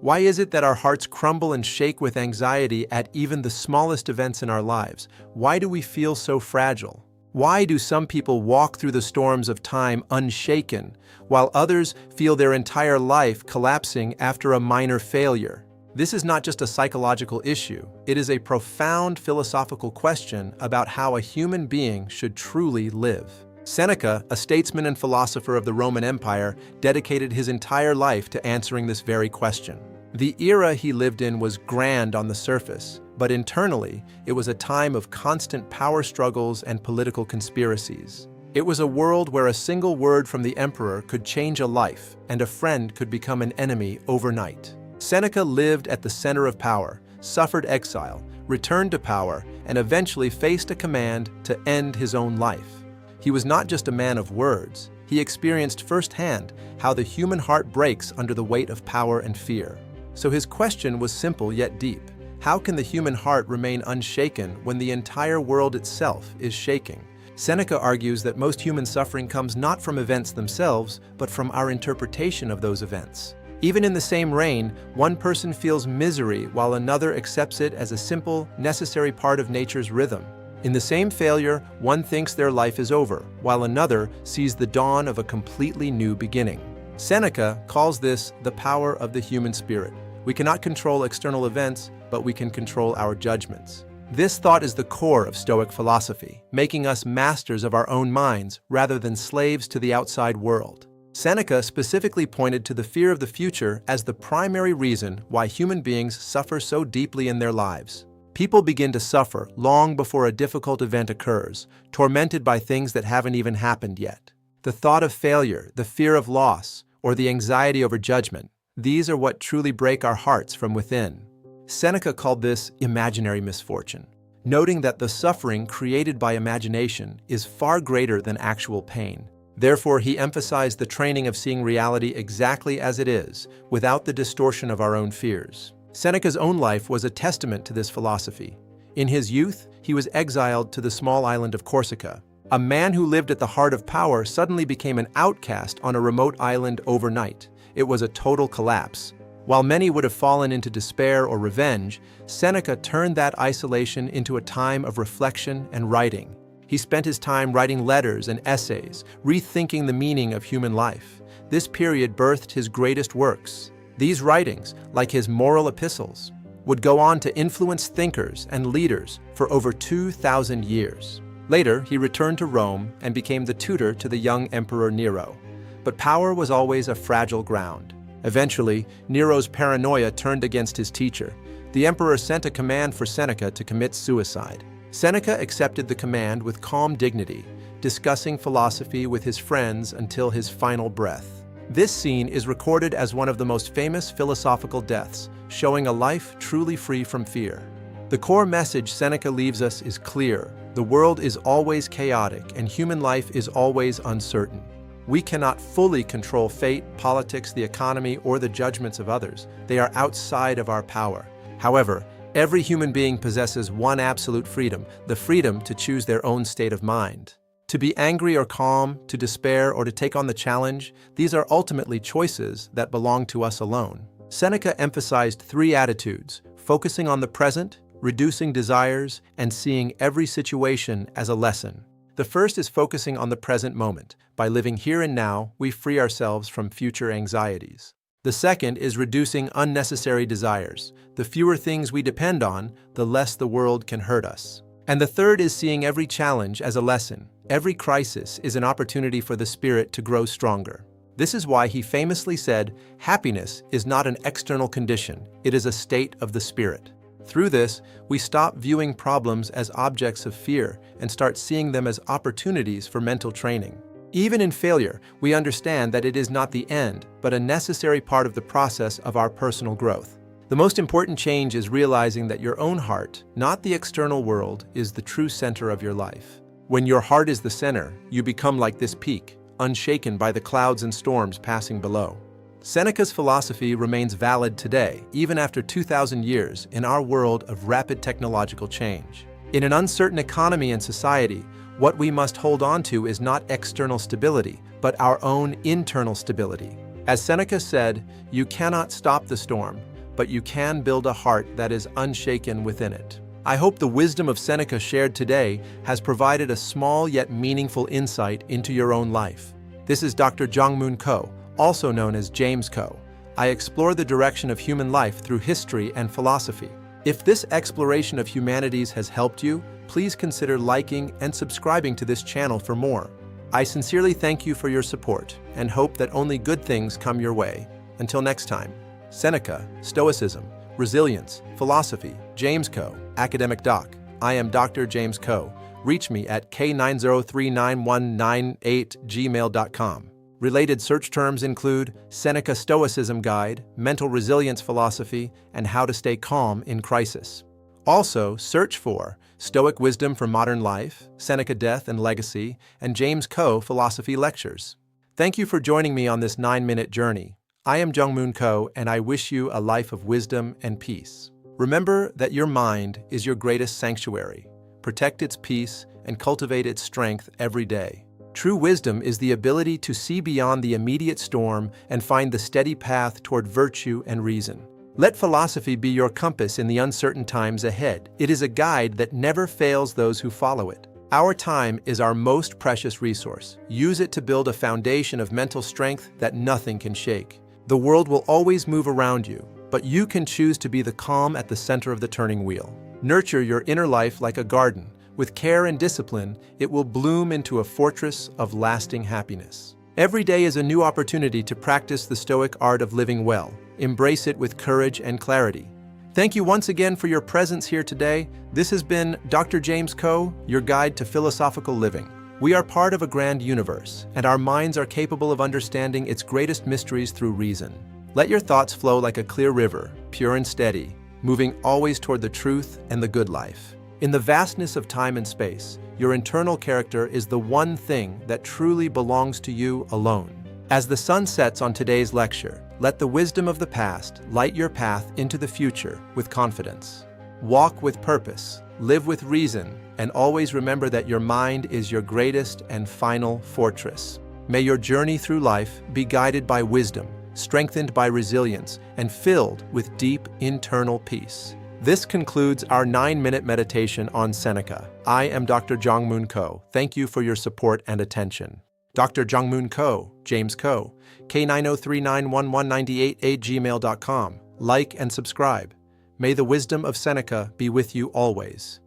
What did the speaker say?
Why is it that our hearts crumble and shake with anxiety at even the smallest events in our lives? Why do we feel so fragile? Why do some people walk through the storms of time unshaken, while others feel their entire life collapsing after a minor failure? This is not just a psychological issue, it is a profound philosophical question about how a human being should truly live. Seneca, a statesman and philosopher of the Roman Empire, dedicated his entire life to answering this very question. The era he lived in was grand on the surface, but internally, it was a time of constant power struggles and political conspiracies. It was a world where a single word from the emperor could change a life, and a friend could become an enemy overnight. Seneca lived at the center of power, suffered exile, returned to power, and eventually faced a command to end his own life. He was not just a man of words, he experienced firsthand how the human heart breaks under the weight of power and fear. So his question was simple yet deep. How can the human heart remain unshaken when the entire world itself is shaking? Seneca argues that most human suffering comes not from events themselves, but from our interpretation of those events. Even in the same rain, one person feels misery while another accepts it as a simple, necessary part of nature's rhythm. In the same failure, one thinks their life is over, while another sees the dawn of a completely new beginning. Seneca calls this the power of the human spirit. We cannot control external events, but we can control our judgments. This thought is the core of Stoic philosophy, making us masters of our own minds rather than slaves to the outside world. Seneca specifically pointed to the fear of the future as the primary reason why human beings suffer so deeply in their lives. People begin to suffer long before a difficult event occurs, tormented by things that haven't even happened yet. The thought of failure, the fear of loss, or the anxiety over judgment, these are what truly break our hearts from within. Seneca called this imaginary misfortune, noting that the suffering created by imagination is far greater than actual pain. Therefore, he emphasized the training of seeing reality exactly as it is, without the distortion of our own fears. Seneca's own life was a testament to this philosophy. In his youth, he was exiled to the small island of Corsica. A man who lived at the heart of power suddenly became an outcast on a remote island overnight. It was a total collapse. While many would have fallen into despair or revenge, Seneca turned that isolation into a time of reflection and writing. He spent his time writing letters and essays, rethinking the meaning of human life. This period birthed his greatest works. These writings, like his moral epistles, would go on to influence thinkers and leaders for over 2,000 years. Later, he returned to Rome and became the tutor to the young Emperor Nero. But power was always a fragile ground. Eventually, Nero's paranoia turned against his teacher. The emperor sent a command for Seneca to commit suicide. Seneca accepted the command with calm dignity, discussing philosophy with his friends until his final breath. This scene is recorded as one of the most famous philosophical deaths, showing a life truly free from fear. The core message Seneca leaves us is clear. The world is always chaotic, and human life is always uncertain. We cannot fully control fate, politics, the economy, or the judgments of others. They are outside of our power. However, every human being possesses one absolute freedom, the freedom to choose their own state of mind. To be angry or calm, to despair or to take on the challenge, these are ultimately choices that belong to us alone. Seneca emphasized three attitudes: focusing on the present, reducing desires, and seeing every situation as a lesson. The first is focusing on the present moment. By living here and now, we free ourselves from future anxieties. The second is reducing unnecessary desires. The fewer things we depend on, the less the world can hurt us. And the third is seeing every challenge as a lesson. Every crisis is an opportunity for the spirit to grow stronger. This is why he famously said, "Happiness is not an external condition, it is a state of the spirit." Through this, we stop viewing problems as objects of fear and start seeing them as opportunities for mental training. Even in failure, we understand that it is not the end, but a necessary part of the process of our personal growth. The most important change is realizing that your own heart, not the external world, is the true center of your life. When your heart is the center, you become like this peak, unshaken by the clouds and storms passing below. Seneca's philosophy remains valid today, even after 2,000 years in our world of rapid technological change. In an uncertain economy and society, what we must hold on to is not external stability, but our own internal stability. As Seneca said, you cannot stop the storm, but you can build a heart that is unshaken within it. I hope the wisdom of Seneca shared today has provided a small yet meaningful insight into your own life. This is Dr. Jongmoon Ko, also known as James Ko. I explore the direction of human life through history and philosophy. If this exploration of humanities has helped you, please consider liking and subscribing to this channel for more. I sincerely thank you for your support and hope that only good things come your way. Until next time, Seneca, Stoicism, Resilience, Philosophy, James Ko, Academic Doc. I am Dr. James Ko. Reach me at k903998@gmail.com. Related search terms include Seneca Stoicism Guide, Mental Resilience Philosophy, and How to Stay Calm in Crisis. Also, search for Stoic Wisdom for Modern Life, Seneca Death and Legacy, and James Ko Philosophy Lectures. Thank you for joining me on this 9-minute journey. I am Jongmoon Ko, and I wish you a life of wisdom and peace. Remember that your mind is your greatest sanctuary. Protect its peace and cultivate its strength every day. True wisdom is the ability to see beyond the immediate storm and find the steady path toward virtue and reason. Let philosophy be your compass in the uncertain times ahead. It is a guide that never fails those who follow it. Our time is our most precious resource. Use it to build a foundation of mental strength that nothing can shake. The world will always move around you, but you can choose to be the calm at the center of the turning wheel. Nurture your inner life like a garden. With care and discipline, it will bloom into a fortress of lasting happiness. Every day is a new opportunity to practice the Stoic art of living well. Embrace it with courage and clarity. Thank you once again for your presence here today. This has been Dr. James Ko, your guide to philosophical living. We are part of a grand universe, and our minds are capable of understanding its greatest mysteries through reason. Let your thoughts flow like a clear river, pure and steady, moving always toward the truth and the good life. In the vastness of time and space, your internal character is the one thing that truly belongs to you alone. As the sun sets on today's lecture, let the wisdom of the past light your path into the future with confidence. Walk with purpose, live with reason, and always remember that your mind is your greatest and final fortress. May your journey through life be guided by wisdom, strengthened by resilience, and filled with deep internal peace. This concludes our 9-minute meditation on Seneca. I am Dr. Jongmoon Ko. Thank you for your support and attention. Dr. Jongmoon Ko, James Ko, k90391198@gmail.com. Like and subscribe. May the wisdom of Seneca be with you always.